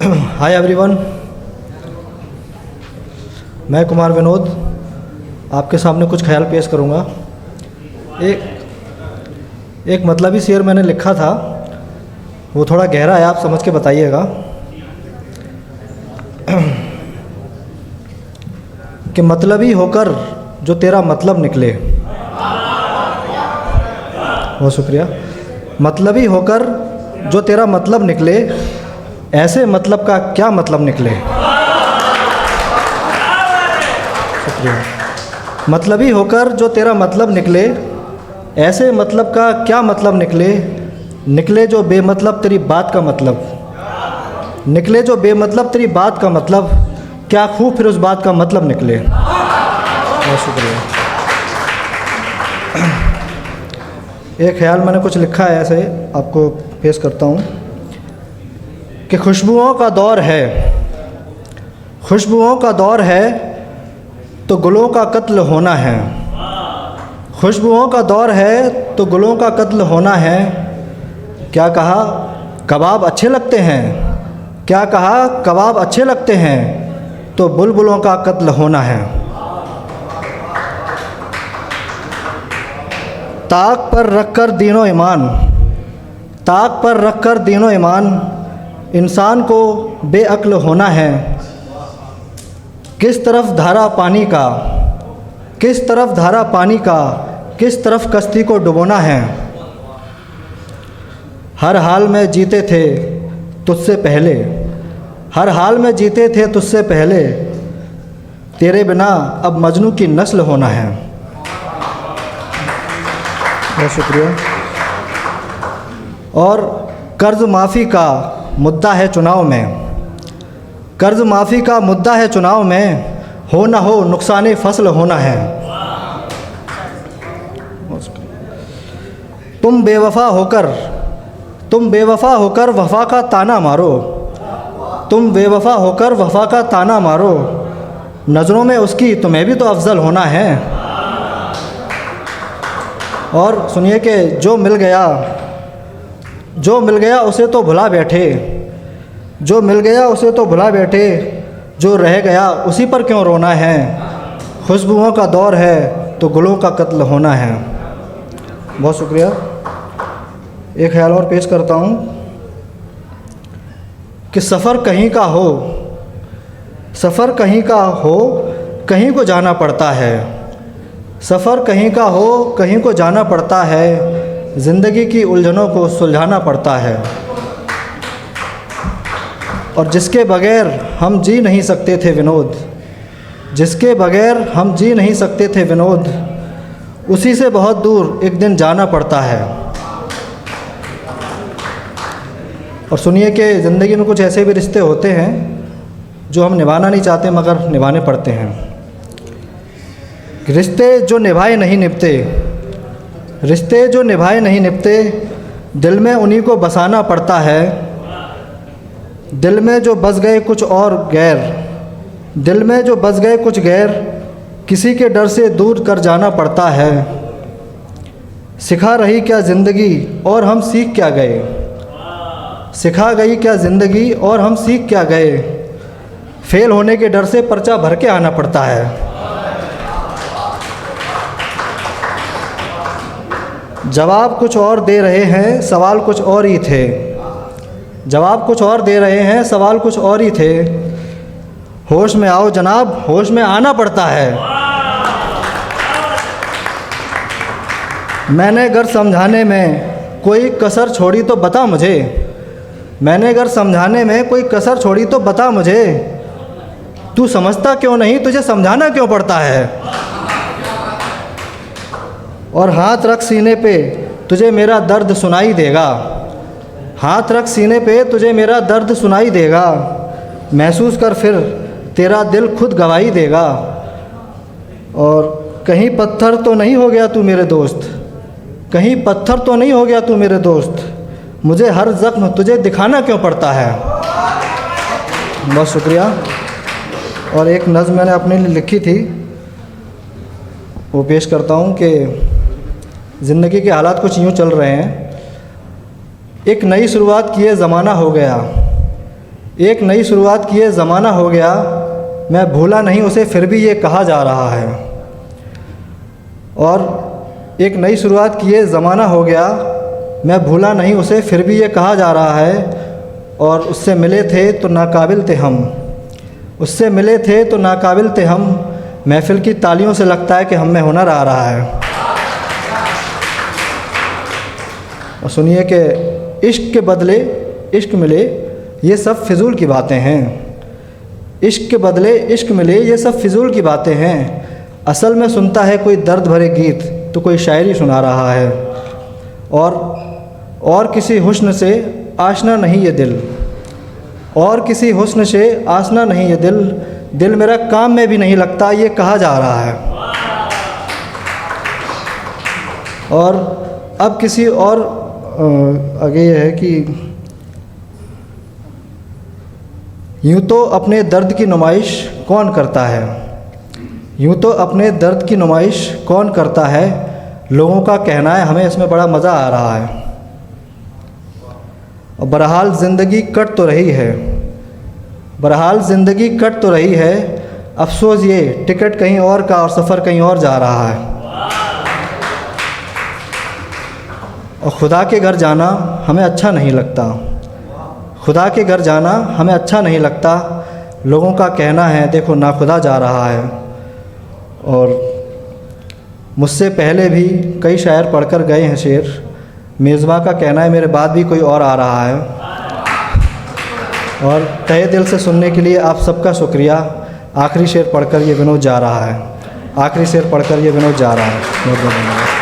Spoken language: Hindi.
हाय एवरीवन, मैं कुमार विनोद आपके सामने कुछ ख्याल पेश करूँगा। एक मतलबी शेर मैंने लिखा था, वो थोड़ा गहरा है, आप समझ के बताइएगा कि मतलबी होकर जो तेरा मतलब निकले। बहुत शुक्रिया। मतलबी होकर जो तेरा मतलब निकले, ऐसे मतलब का क्या मतलब निकले। शुक्रिया। मतलबी होकर जो तेरा मतलब निकले, ऐसे मतलब का क्या मतलब निकले। निकले जो बेमतलब तेरी बात का मतलब, निकले जो बेमतलब तेरी बात का मतलब, क्या खूब फिर उस बात का मतलब निकले। बहुत शुक्रिया। एक ख्याल मैंने कुछ लिखा है, ऐसे आपको पेश करता हूँ कि खुशबुओं का दौर है, खुशबुओं का दौर है तो गुलों का कत्ल होना है। खुशबुओं का दौर है तो गुलों का कत्ल होना है। क्या कहा कबाब अच्छे लगते हैं, क्या कहा कबाब अच्छे लगते हैं तो बुलबुलों का कत्ल होना है। ताक पर रखकर दीनो ईमान, ताक पर रखकर दीनो ईमान, इंसान को बेअक्ल होना है। किस तरफ धारा पानी का, किस तरफ धारा पानी का, किस तरफ कश्ती को डुबोना है। हर हाल में जीते थे तुझसे पहले, हर हाल में जीते थे तुझसे पहले, तेरे बिना अब मजनू की नस्ल होना है। बहुत शुक्रिया। और कर्ज माफ़ी का मुद्दा है चुनाव में, कर्ज माफ़ी का मुद्दा है चुनाव में, हो ना हो नुकसान फसल होना है। तुम बेवफा होकर, तुम बेवफा होकर वफा का ताना मारो, तुम बेवफा होकर वफा का ताना मारो, नज़रों में उसकी तुम्हें भी तो अफजल होना है। और सुनिए कि जो मिल गया, जो मिल गया उसे तो भुला बैठे, जो मिल गया उसे तो भुला बैठे, जो रह गया उसी पर क्यों रोना है। खुशबुओं का दौर है तो गुलों का कत्ल होना है। बहुत शुक्रिया। एक ख्याल और पेश करता हूँ कि सफ़र कहीं का हो, सफ़र कहीं का हो कहीं को जाना पड़ता है। सफ़र कहीं का हो कहीं को जाना पड़ता है, ज़िंदगी की उलझनों को सुलझाना पड़ता है। और जिसके बग़ैर हम जी नहीं सकते थे विनोद, जिसके बग़ैर हम जी नहीं सकते थे विनोद, उसी से बहुत दूर एक दिन जाना पड़ता है। और सुनिए कि ज़िंदगी में कुछ ऐसे भी रिश्ते होते हैं जो हम निभाना नहीं चाहते मगर निभाने पड़ते हैं। रिश्ते जो निभाए नहीं निभते, रिश्ते जो निभाए नहीं निभते, दिल में उन्हीं को बसाना पड़ता है। दिल में जो बस गए कुछ और गैर, दिल में जो बस गए कुछ गैर, किसी के डर से दूर कर जाना पड़ता है। सिखा रही क्या ज़िंदगी और हम सीख क्या गए, सिखा गई क्या ज़िंदगी और हम सीख क्या गए, फेल होने के डर से पर्चा भर के आना पड़ता है। जवाब कुछ और दे रहे हैं, सवाल कुछ और ही थे, जवाब कुछ और दे रहे हैं, सवाल कुछ और ही थे। होश में आओ जनाब, होश में आना पड़ता है। मैंने अगर समझाने में कोई कसर छोड़ी तो बता मुझे, मैंने अगर समझाने में कोई कसर छोड़ी तो बता मुझे, तू समझता क्यों नहीं, तुझे समझाना क्यों पड़ता है। और हाथ रख सीने पे तुझे मेरा दर्द सुनाई देगा, हाथ रख सीने पे तुझे मेरा दर्द सुनाई देगा, महसूस कर फिर तेरा दिल खुद गवाही देगा। और कहीं पत्थर तो नहीं हो गया तू मेरे दोस्त, कहीं पत्थर तो नहीं हो गया तू मेरे दोस्त, मुझे हर ज़ख्म तुझे दिखाना क्यों पड़ता है। बहुत शुक्रिया। और एक नज़्म मैंने अपने लिए लिखी थी, वो पेश करता हूँ कि ज़िंदगी के हालात कुछ यूँ चल रहे हैं। एक नई शुरुआत किए ज़माना हो गया, एक नई शुरुआत किए ज़माना हो गया, मैं भूला नहीं उसे फिर भी ये कहा जा रहा है। और एक नई शुरुआत किए ज़माना हो गया, मैं भूला नहीं उसे फिर भी ये कहा जा रहा है। और उससे मिले थे तो नाकाबिल थे हम, उससे मिले थे तो नाकाबिल थे हम, महफ़िल की तालियों से लगता है कि हम में हुनर आ रहा है। और सुनिए कि इश्क के बदले इश्क मिले, ये सब फिजूल की बातें हैं। इश्क के बदले इश्क मिले, ये सब फिजूल की बातें हैं। असल में सुनता है कोई दर्द भरे गीत तो कोई शायरी सुना रहा है। और किसी हुस्न से आशना नहीं ये दिल, और किसी हुस्न से आशना नहीं ये दिल, दिल मेरा काम में भी नहीं लगता ये कहा जा रहा है। और अब किसी और आगे ये है कि यूँ तो अपने दर्द की नुमाइश कौन करता है, यूँ तो अपने दर्द की नुमाइश कौन करता है, लोगों का कहना है हमें इसमें बड़ा मज़ा आ रहा है। और बहरहाल ज़िंदगी कट तो रही है, बहरहाल ज़िंदगी कट तो रही है, अफसोस ये टिकट कहीं और का और सफ़र कहीं और जा रहा है। और खुदा के घर जाना हमें अच्छा नहीं लगता, खुदा के घर जाना हमें अच्छा नहीं लगता, लोगों का कहना है देखो ना खुदा जा रहा है। और मुझसे पहले भी कई शायर पढ़कर गए हैं शेर, मेज़बा का कहना है मेरे बाद भी कोई और आ रहा है। और तहे दिल से सुनने के लिए आप सबका शुक्रिया। आखिरी शेर पढ़कर ये विनोद जा रहा है, आखिरी शेर पढ़कर ये विनोद जा रहा है। बहुत बहुत धन्यवाद।